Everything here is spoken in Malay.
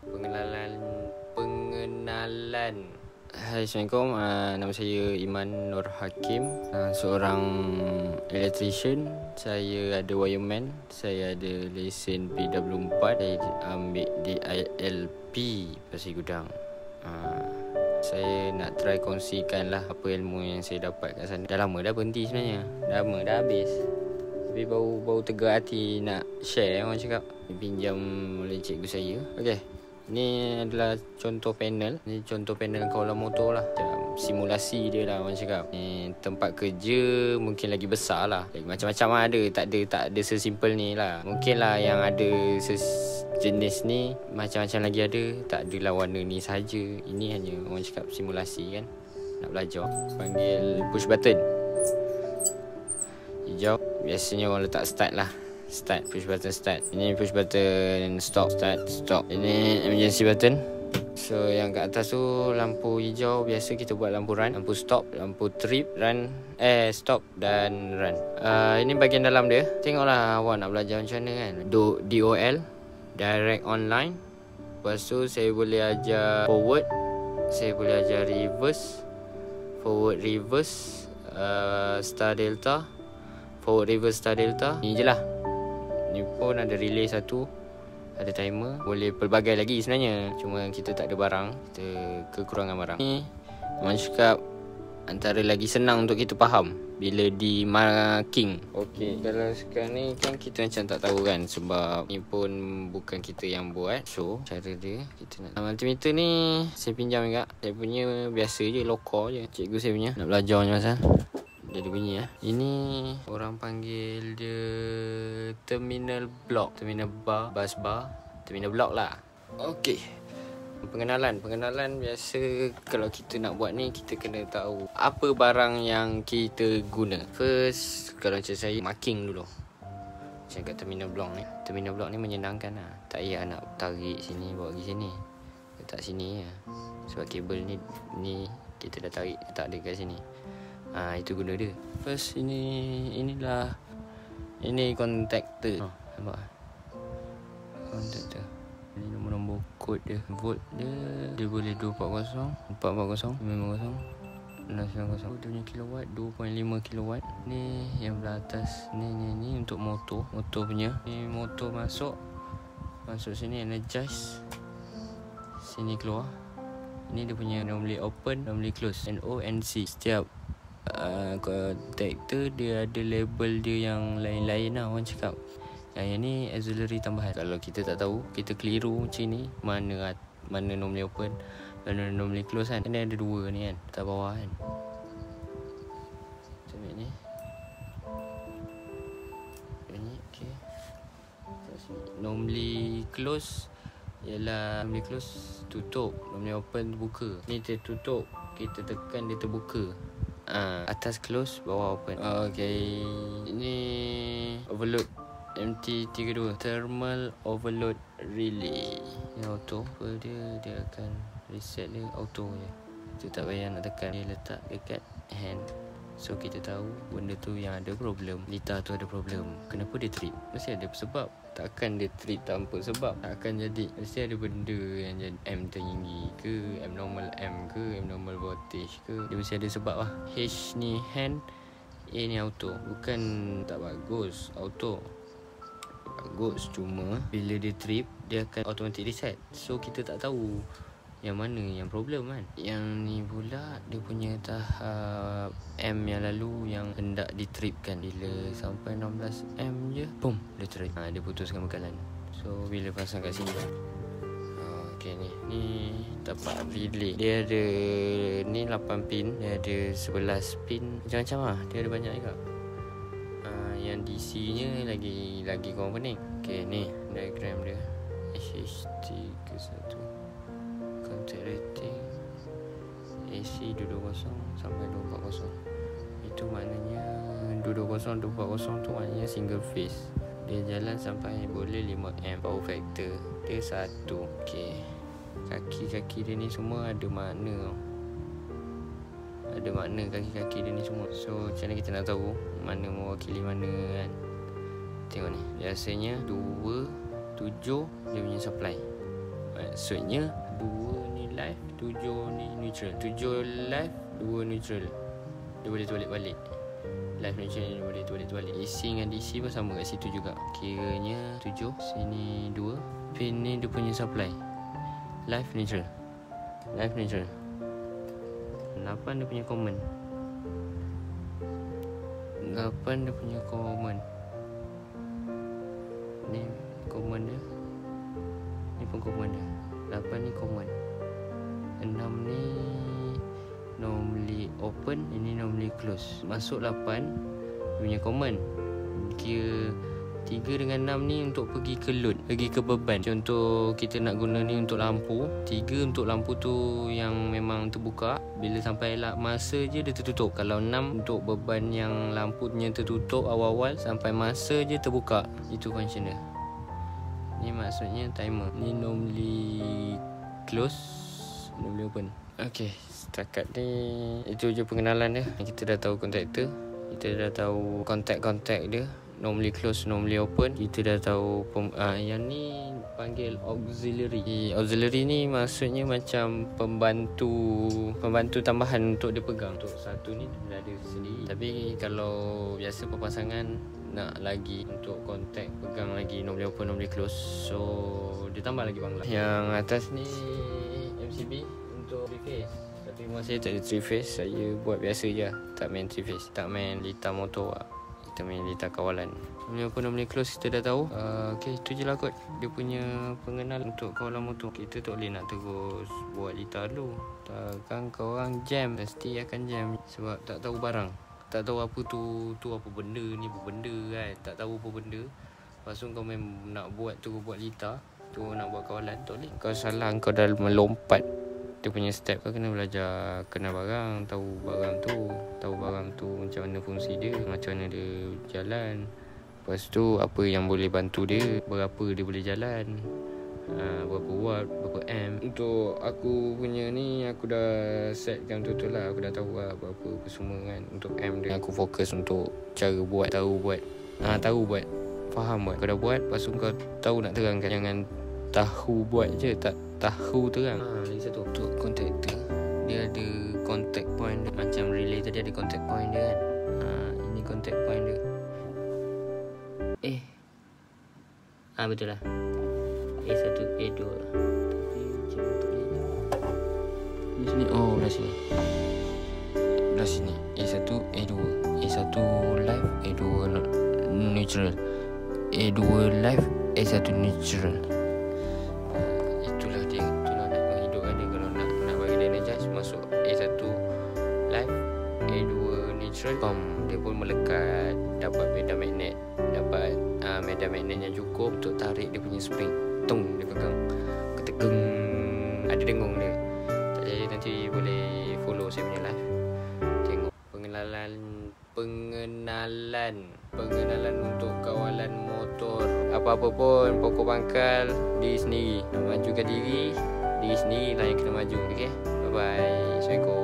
Pengenalan. Hai, Assalamualaikum. Nama saya Iman Nur Hakim, seorang electrician. Saya ada wireman. Saya ada lesen PW4. Saya ambil DILP Pasir Gudang. Saya nak try kongsikan lah apa ilmu yang saya dapat kat sana. Dah lama dah berhenti sebenarnya. Dah lama dah habis. Tapi baru tegar hati nak share, orang cakap. Pinjam oleh cikgu saya. Okey. Ni adalah contoh panel. Ni contoh panel kawalan motor lah. Macam simulasi dia lah, orang cakap. Ni tempat kerja mungkin lagi besar lah. Macam-macam lah ada. Tak ada sesimpel ni lah. Mungkin lah yang ada jenis ni macam-macam lagi ada. Tak adalah warna ni sahaja. Ini hanya orang cakap simulasi kan. Nak belajar. Panggil push button. Hijau. Biasanya orang letak start lah. Start, push button start. Ini push button stop, start, stop. Ini emergency button. So yang kat atas tu lampu hijau, biasa kita buat lampu run, lampu stop, lampu trip, run, stop dan run. Ini bahagian dalam dia. Tengoklah awak nak belajar macam mana kan. DOL, direct online. Lepas tu saya boleh ajar forward, saya boleh ajar reverse, forward reverse, star delta, forward reverse star delta. Ni je lah. Ni pun ada relay satu, ada timer. Boleh pelbagai lagi sebenarnya. Cuma kita tak ada barang, kita kekurangan barang. Ni orang cakap antara lagi senang untuk kita faham bila di marking. Okey, kalau sekarang ni kan kita macam tak tahu kan, sebab ni pun bukan kita yang buat. So cara dia, kita nak multimeter ni saya pinjam juga. Saya punya biasa je, lokal je. Cikgu saya punya nak belajar macam mana. Dia ada bunyi lah. Ini orang panggil dia terminal block, terminal bar, bus bar, terminal block lah. Okey. Pengenalan biasa kalau kita nak buat ni, kita kena tahu apa barang yang kita guna. First, kalau macam saya, marking dulu. Macam kat terminal block ni. Terminal block ni menyenangkan lah. Tak payah nak tarik sini, bawa pergi sini. Letak sini lah. Sebab kabel ni kita dah tarik, tak ada kat sini. Itu guna dia. First, inilah contactor. Nampak? Contactor. Ini nombor-nombor kod dia. Volt dia boleh 240, 440, 550, 690. Dia punya kilowatt 2.5 kilowatt. Ni yang belah atas ni untuk motor punya. Ni motor masuk sini, energize. Sini keluar. Ini dia punya normally open, normally close, NONC. Setiap contactor dia ada label dia yang lain-lain lah, orang cakap. Yang ni auxiliary tambahan. Kalau kita tak tahu, kita keliru macam ni, mana normally open, mana normally close kan. Ini ada dua ni kan, atas bawah kan. Macam ni. Ini okey. Normally close ialah normally close tutup, normally open buka. Ni tertutup, kita tekan dia terbuka. Atas close, bawah open. Okay. Ini overload MT32, thermal overload relay. Ini auto. Dia akan reset dia auto je. Kita tak payah nak tekan, dia letak dekat hand. So kita tahu benda tu yang ada problem, litar tu ada problem. Kenapa dia trip? Mesti ada sebab. Takkan dia trip tanpa sebab, tak akan jadi. Mesti ada benda yang jadi M tinggi ke, abnormal M ke, abnormal voltage ke. Dia mesti ada sebab lah. H ni hand, A ni auto. Bukan tak bagus auto, bagus. Cuma bila dia trip, dia akan automatic reset. So kita tak tahu yang mana yang problem kan. Yang ni pula dia punya tahap M yang lalu yang hendak ditripkan. Bila sampai 16 M je, boom, dia trip. Dia putuskan bekalan. So bila pasang kat sini, okey, ni tapak relay. Dia ada ni 8 pin, dia ada 11 pin, macam-macam lah. Dia ada banyak juga. Yang DC nya lagi korang pening. Okey, ni diagram dia. HH31, contact rating AC 220 sampai 240. Itu maknanya 220 240 tu maknanya single phase. Dia jalan sampai boleh 5 amp. Power factor dia 1. Okey. Kaki-kaki dia ni semua ada makna. Ada makna kaki-kaki dia ni semua. So macam mana kita nak tahu mana mewakili mana kan? Tengok ni. Biasanya 2, 7 dia punya supply. Maksudnya 2 ni live, 7 ni neutral. 7 live, 2 neutral. Dia boleh terbalik balik. Live neutral ni boleh terbalik. AC dengan DC pun sama kat situ juga. Kiranya 7, sini 2. Pin ni dia punya supply. Live neutral. 8 dia punya common. 8 dia punya common. Ni common dia. Ni pun common dia. 8 ni common. 6 ni normally open, ini normally close. Masuk 8 dia punya common. Kira 3 dengan 6 ni untuk pergi ke load, pergi ke beban. Contoh kita nak guna ni untuk lampu. 3 untuk lampu tu yang memang terbuka. Bila sampai masa je dia tertutup. Kalau 6 untuk beban yang lampunya tertutup awal-awal, sampai masa je terbuka. Itu function dia. Ni maksudnya timer. Ni normally close, normally open. Okay, setakat ni itu je pengenalan dia. Kita dah tahu kontaktor, kita dah tahu kontak-kontak dia. Normally close, normally open. Kita dah tahu yang ni panggil auxiliary. Auxiliary ni maksudnya macam pembantu tambahan untuk dia pegang. Untuk satu ni dia ada sendiri. Tapi kalau biasa perpasangan nak lagi untuk kontak pegang lagi normally open, normally close. So dia tambah lagi bangla. Yang atas ni MCB untuk 3 phase. Tapi rumah saya tak ada 3 phase. Saya buat biasa je, tak main 3 phase. Tak main litar motor lah. Kita main litar kawalan. Normally open, normally close kita dah tahu. Okay, itu je lah kot dia punya pengenal untuk kawalan motor. Kita tak boleh nak terus buat litar dulu. Takkan korang jam, mesti akan jam. Sebab tak tahu barang, tak tahu apa tu apa benda ni, apa benda kan. Tak tahu apa benda. Lepas tu kau main nak buat tu, buat litar tu, nak buat kawalan, tak boleh. Kau salah, kau dah melompat dia punya step. Kau kena belajar kenal barang, tahu barang tu macam mana fungsi dia, macam mana dia jalan. Lepas tu apa yang boleh bantu dia, berapa dia boleh jalan, berapa watt, berapa amp. Untuk aku punya ni, aku dah setkan betul-betul lah. Aku dah tahu lah berapa apa semua kan. Untuk amp dia aku fokus untuk cara buat, tahu buat, faham buat. Kau dah buat, lepas tu kau tahu nak terangkan. Jangan tahu buat je, tak tahu terang. Lagi satu, untuk contactor, dia ada contact point dia. Macam relay tadi ada contact point dia kan. Ini contact point dia. Betul lah, A1, A2. Tapi macam tak boleh di sini. Belah sini. Belah sini A1, A2. A1 live, A2 neutral. A2 live, A1 neutral. Itulah dia. Itulah nak menghidupkan dia. Kalau nak bagi dia energize, masuk A1 live, A2 neutral. Dia pun melekat. Dapat medan magnet. Dapat medan magnet yang cukup untuk tarik dia punya spring. Tung, dia pegang. Ketegeng. Ada dengung dia. Tak jadi nanti boleh follow saya punya live. Tengok pengenalan untuk kawalan motor. Apa-apa pun, pokok pangkal diri sendiri. Nak majukan diri sendiri lah yang kena maju. Okay, bye bye. Assalamualaikum.